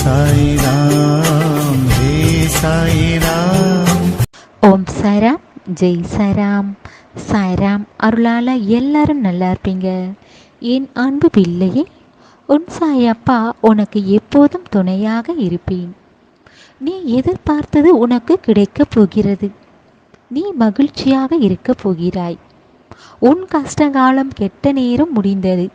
சாய்ராம் ஹே சாய்ராம். ஓம் சாய்ராம், ஜெய் சாய்ராம். சாய்ராம் அருளால் எல்லாரும் நல்லா இருப்பீங்க. என் அன்பு பிள்ளையே, உன் சாயப்பா உனக்கு எப்போதும் துணையாக இருப்பேன். நீ எதிர்பார்த்தது உனக்கு கிடைக்கப் போகிறது. நீ மகிழ்ச்சியாக இருக்கப் போகிறாய். உன் கஷ்டகாலம் கெட்ட நேரம் முடிந்தது.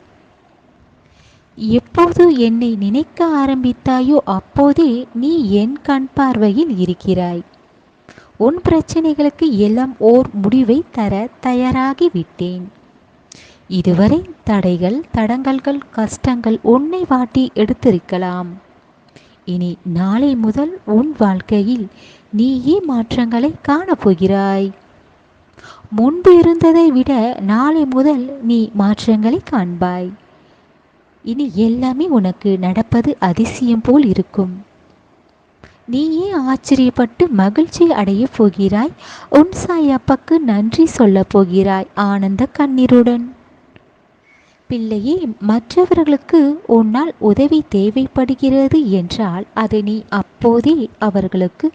எப்போது என்னை நினைக்க ஆரம்பித்தாயோ அப்போதே நீ என் கண் பார்வையில் இருக்கிறாய். உன் பிரச்சனைகளுக்கு எல்லாம் ஓர் முடிவை தர தயாராகிவிட்டேன். இதுவரை தடைகள், தடங்கல்கள், கஷ்டங்கள் உன்னை வாட்டி எடுத்திருக்கலாம். இனி நாளை முதல் உன் வாழ்க்கையில் நீயே மாற்றங்களை காணப்போகிறாய். முன்பு இருந்ததை விட நாளை முதல் நீ மாற்றங்களை காண்பாய். இனி எல்லாமே உனக்கு நடப்பது அதிசயம் போல் இருக்கும். நீயே ஆச்சரியப்பட்டு மகிழ்ச்சி அடைய போகிறாய். உன் சாயப்பாக்கு நன்றி சொல்ல போகிறாய் ஆனந்த கண்ணீருடன். பிள்ளையே, மற்றவர்களுக்கு உன்னால் உதவி தேவைப்படுகிறது என்றால் அதை நீ அப்போதே அவர்களுக்கு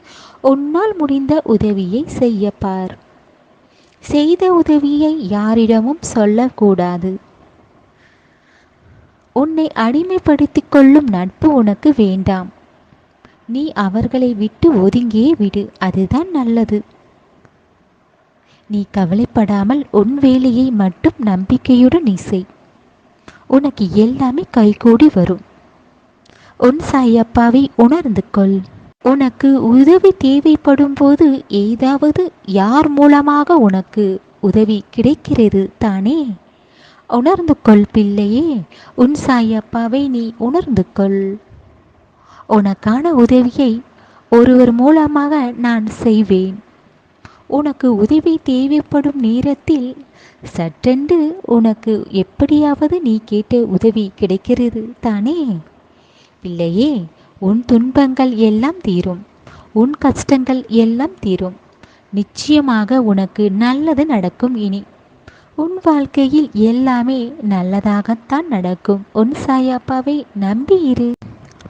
உன்னால் முடிந்த உதவியை செய்யப்பார். செய்த உதவியை யாரிடமும் சொல்லக்கூடாது. உன்னை அடிமைப்படுத்திக் கொள்ளும் நட்பு உனக்கு வேண்டாம். நீ அவர்களை விட்டு ஒதுங்கியே விடு, அதுதான் நல்லது. நீ கவலைப்படாமல் உன் வேலையை மட்டும் நம்பிக்கையுடன் நீ செய். உனக்கு எல்லாமே கைகூடி வரும். உன் சாயப்பாவை உணர்ந்து கொள். உனக்கு உதவி தேவைப்படும் போது ஏதாவது யார் மூலமாக உனக்கு உதவி கிடைக்கிறது தானே? உணர்ந்து கொள் பிள்ளையே, உன் சாயப்பாவை நீ உணர்ந்து கொள். உனக்கான உதவியை ஒருவர் மூலமாக நான் செய்வேன். உனக்கு உதவி தேவைப்படும் நேரத்தில் சட்டென்று உனக்கு எப்படியாவது நீ கேட்ட உதவி கிடைக்கிறது தானே? பிள்ளையே, உன் துன்பங்கள் எல்லாம் தீரும். உன் கஷ்டங்கள் எல்லாம் தீரும். நிச்சயமாக உனக்கு நல்லது நடக்கும். இனி உன் வாழ்க்கையில் எல்லாமே நல்லதாகத்தான் நடக்கும். உன் சாயப்பாவை நம்பியிரு.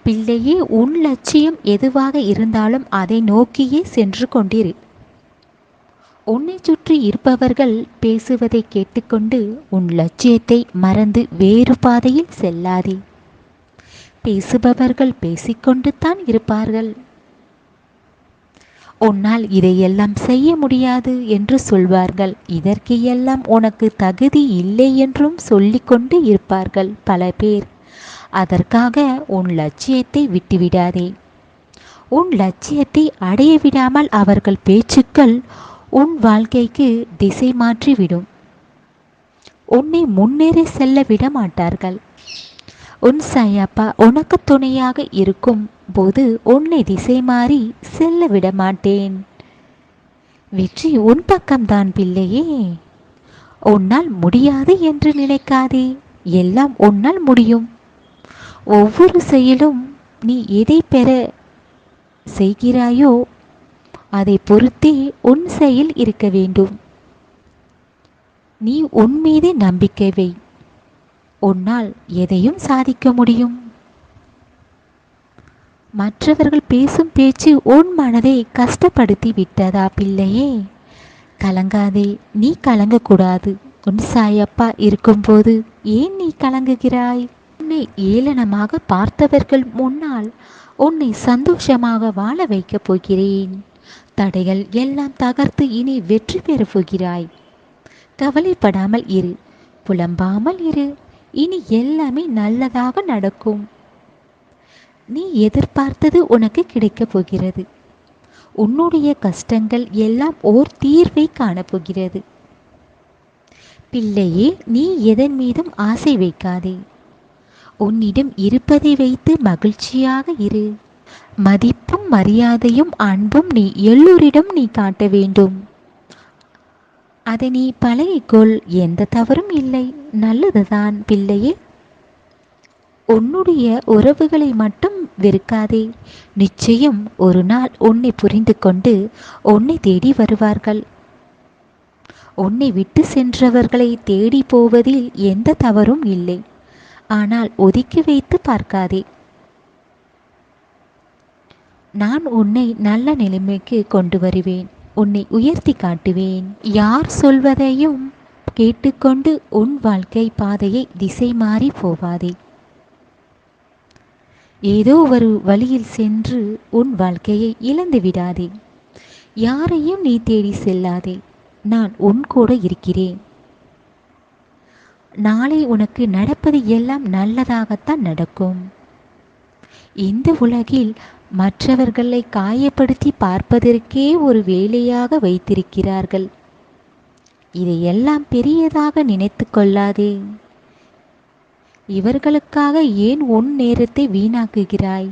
பிள்ளையே, உன் லட்சியம் எதுவாக இருந்தாலும் அதை நோக்கியே சென்று கொண்டிரு. உன்னை சுற்றி இருப்பவர்கள் பேசுவதை கேட்டுக்கொண்டு உன் லட்சியத்தை மறந்து வேறு பாதையில் செல்லாதே. பேசுபவர்கள் பேசிக்கொண்டு தான் இருப்பார்கள். உன்னால் இதையெல்லாம் செய்ய முடியாது என்று சொல்வார்கள். இதற்கு எல்லாம் உனக்கு தகுதி இல்லை என்றும் சொல்லிக்கொண்டு இருப்பார்கள் பல பேர். அதற்காக உன் லட்சியத்தை விட்டுவிடாதே. உன் லட்சியத்தை அடைய விடாமல் அவர்கள் பேச்சுக்கள் உன் வாழ்க்கைக்கு திசை மாற்றிவிடும். உன்னை முன்னேறி செல்ல விட மாட்டார்கள். உன் சாயப்பா உனக்கு துணையாக இருக்கும் போது உன்னை திசை மாறி செல்ல விட மாட்டேன். வெற்றி உன் பக்கம்தான் பிள்ளையே. உன்னால் முடியாது என்று நினைக்காதே. எல்லாம் உன்னால் முடியும். ஒவ்வொரு செயலும் நீ எதை பெற செய்கிறாயோ அதை பொறுத்தே உன் செயல் இருக்க வேண்டும். நீ உன் மீது நம்பிக்கை வை. உன்னால் எதையும் சாதிக்க முடியும். மற்றவர்கள் பேசும் பேச்சு உன் மனதை கஷ்டப்படுத்தி விட்டதா பிள்ளையே? கலங்காதே. நீ கலங்கக்கூடாது. உன் சாயப்பா இருக்கும்போது ஏன் நீ கலங்குகிறாய்? உன்னை ஏளனமாக பார்த்தவர்கள் முன்னால் உன்னை சந்தோஷமாக வாழ வைக்கப் போகிறேன். தடைகள் எல்லாம் தகர்த்து இனி வெற்றி பெறப் போகிறாய். கவலைப்படாமல் இரு. புலம்பாமல் இரு. இனி எல்லாமே நல்லதாக நடக்கும். நீ எதிர்பார்த்தது உனக்கு கிடைக்கப் போகிறது. உன்னுடைய கஷ்டங்கள் எல்லாம் ஓர் தீர்வை காணப்போகிறது. பிள்ளையே, நீ எதன் மீதும் ஆசை வைக்காதே. உன்னிடம் இருப்பதை வைத்து மகிழ்ச்சியாக இரு. மதிப்பும் மரியாதையும் அன்பும் நீ எல்லோரிடம் நீ காட்ட வேண்டும். அதை நீ பழகிக்கொள். எந்த தவறும் இல்லை. நல்லதுதான் பிள்ளையே. உன்னுடைய உறவுகளை மட்டும் வெறுக்காதே. நிச்சயம் ஒரு நாள் உன்னை புரிந்து கொண்டு உன்னை தேடி வருவார்கள். உன்னை விட்டு சென்றவர்களை தேடி போவதில் எந்த தவறும் இல்லை. ஆனால் ஒதுக்கி வைத்து பார்க்காதே. நான் உன்னை நல்ல நிலைமைக்கு கொண்டு வருவேன். உன்னை உயர்த்தி காட்டுவேன். யார் சொல்வதையும் கேட்டுக்கொண்டு உன் வாழ்க்கை பாதையை திசை மாறி போவாதே. ஏதோ ஒரு வழியில் சென்று உன் வாழ்க்கையை இழந்து விடாதே. யாரையும் நீ தேடி செல்லாதே. நான் உன் கூட இருக்கிறேன். நாளை உனக்கு நடப்பது எல்லாம் நல்லதாகத்தான் நடக்கும். இந்த உலகில் மற்றவர்களை காயப்படுத்தி பார்ப்பதற்கே ஒரு வேலையாக வைத்திருக்கிறார்கள். இதையெல்லாம் பெரியதாக நினைத்து கொள்ளாதே. இவர்களுக்காக ஏன் உன் நேரத்தை வீணாக்குகிறாய்?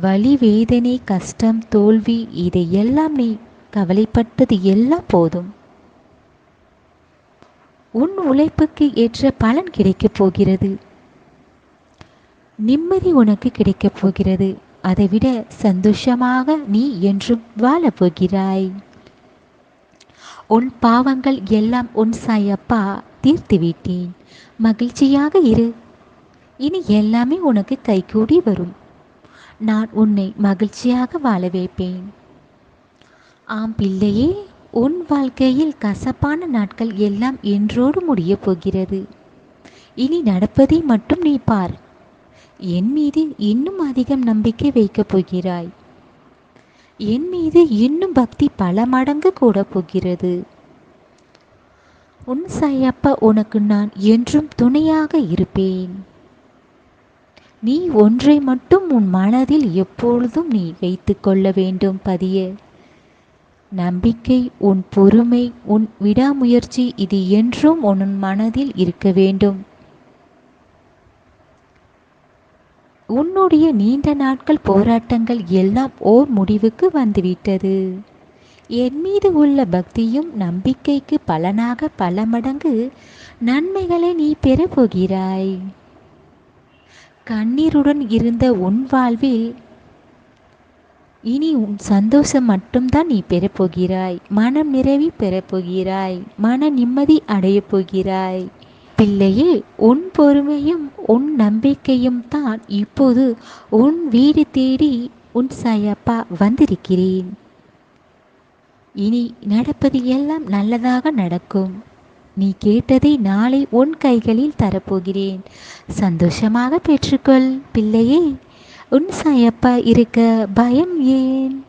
வலி, வேதனை, கஷ்டம், தோல்வி இதையெல்லாம் நீ கவலைப்பட்டது எல்லாம் போதும். உன் உழைப்புக்கு ஏற்ற பலன் கிடைக்கப் போகிறது. நிம்மதி உனக்கு கிடைக்கப் போகிறது. அதைவிட சந்தோஷமாக நீ என்றும் வாழப் போகிறாய். உன் பாவங்கள் எல்லாம் உன் சாயப்பா தீர்த்து விட்டேன். மகிழ்ச்சியாக இரு. இனி எல்லாமே உனக்கு கைகூடி வரும். நான் உன்னை மகிழ்ச்சியாக வாழ வைப்பேன். ஆம் பிள்ளையே, உன் வாழ்க்கையில் கசப்பான நாட்கள் எல்லாம் என்றோடு முடியப் போகிறது. இனி நடப்பதை மட்டும் நீ பார். என் மீது இன்னும் அதிகம் நம்பிக்கை வைக்கப் போகிறாய். என் மீது இன்னும் பக்தி பல மடங்கு கூட போகிறது. உன் சாயப்பா உனக்கு நான் என்றும் துணையாக இருப்பேன். நீ ஒன்றை மட்டும் உன் மனதில் எப்பொழுதும் நீ வைத்து கொள்ள வேண்டும் பதிய. நம்பிக்கை, உன் பொறுமை, உன் விடாமுயற்சி இது என்றும் உன் மனதில் இருக்க வேண்டும். உன்னுடைய நீண்ட நாட்கள் போராட்டங்கள் எல்லாம் ஓர் முடிவுக்கு வந்துவிட்டது. என் மீது உள்ள பக்தியும் நம்பிக்கைக்கு பலனாக பல மடங்கு நன்மைகளை நீ பெறப்போகிறாய். கண்ணீருடன் இருந்த உன் வாழ்வில் இனி உன் சந்தோஷம் மட்டும்தான் நீ பெறப்போகிறாய். மனம் நிறைவி பெறப்போகிறாய். மன நிம்மதி அடையப் போகிறாய். பிள்ளையே, உன் பொறுமையும் உன் நம்பிக்கையும் தான் இப்போது உன் வீடு தேடி உன் சாயப்பா வந்திருக்கிறேன். இனி நடப்பது எல்லாம் நல்லதாக நடக்கும். நீ கேட்டதை நாளை உன் கைகளில் தரப்போகிறேன். சந்தோஷமாக பெற்றுக்கொள் பிள்ளையே. உன் சாயப்பா இருக்க பயம் ஏன்?